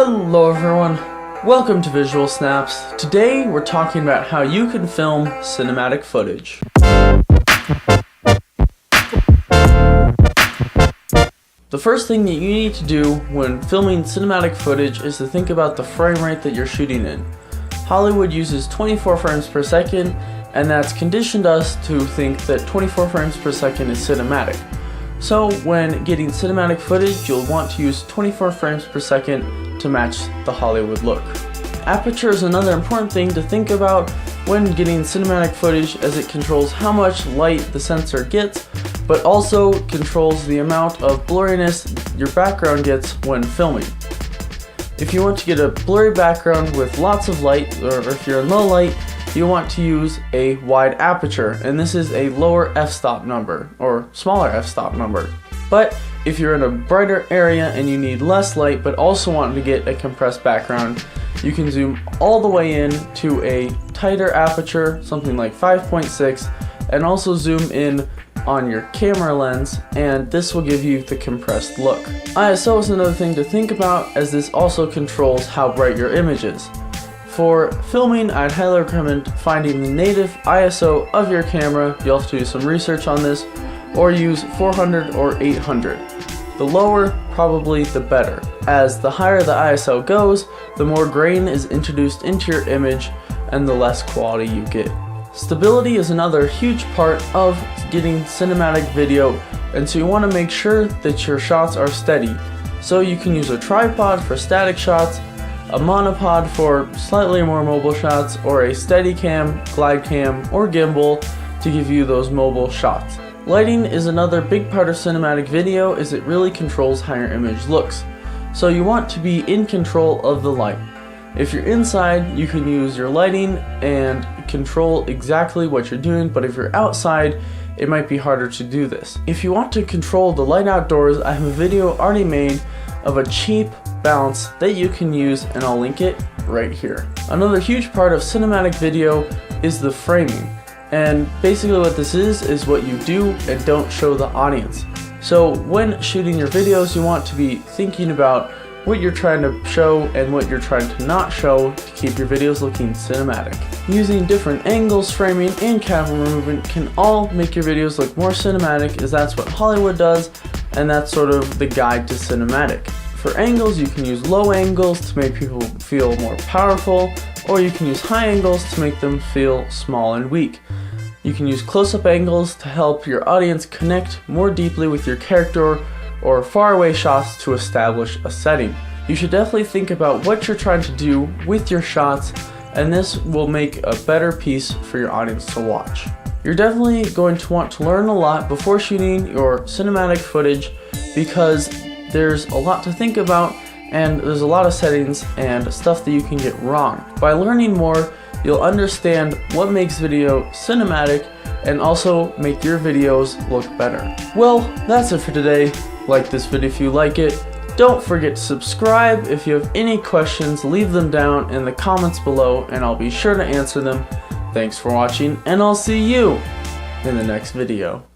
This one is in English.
Hello everyone, welcome to VisualSnaps. Today we're talking about how you can film cinematic footage. The first thing that you need to do when filming cinematic footage is to think about the frame rate that you're shooting in. Hollywood uses 24 frames per second, and that's conditioned us to think that 24 frames per second is cinematic. So when getting cinematic footage, you'll want to use 24 frames per second to match the Hollywood look. Aperture is another important thing to think about when getting cinematic footage, as it controls how much light the sensor gets, but also controls the amount of blurriness your background gets when filming. If you want to get a blurry background with lots of light, or if you're in low light, you want to use a wide aperture, and this is a lower f-stop number, or smaller f-stop number. But if you're in a brighter area and you need less light but also want to get a compressed background, you can zoom all the way in to a tighter aperture, something like 5.6, and also zoom in on your camera lens, and this will give you the compressed look. ISO is another thing to think about, as this also controls how bright your image is. For filming, I'd highly recommend finding the native ISO of your camera. You'll have to do some research on this, or use 400 or 800. The lower, probably the better, as the higher the ISO goes, the more grain is introduced into your image and the less quality you get. Stability is another huge part of getting cinematic video, and so you want to make sure that your shots are steady. So you can use a tripod for static shots, a monopod for slightly more mobile shots, or a Steadicam, glide cam, or gimbal to give you those mobile shots. Lighting is another big part of cinematic video, as it really controls how your image looks. So you want to be in control of the light. If you're inside, you can use your lighting and control exactly what you're doing, but if you're outside, it might be harder to do this. If you want to control the light outdoors, I have a video already made of a cheap balance that you can use, and I'll link it right here. Another huge part of cinematic video is the framing, and basically what this is what you do and don't show the audience. So when shooting your videos, you want to be thinking about what you're trying to show and what you're trying to not show to keep your videos looking cinematic. Using different angles, framing, and camera movement can all make your videos look more cinematic, as that's what Hollywood does, and that's sort of the guide to cinematic. For angles, you can use low angles to make people feel more powerful, or you can use high angles to make them feel small and weak. You can use close-up angles to help your audience connect more deeply with your character, or faraway shots to establish a setting. You should definitely think about what you're trying to do with your shots, and this will make a better piece for your audience to watch. You're definitely going to want to learn a lot before shooting your cinematic footage, because there's a lot to think about, and there's a lot of settings and stuff that you can get wrong. By learning more, you'll understand what makes video cinematic and also make your videos look better. Well, that's it for today. Like this video if you like it. Don't forget to subscribe. If you have any questions, leave them down in the comments below and I'll be sure to answer them. Thanks for watching, and I'll see you in the next video.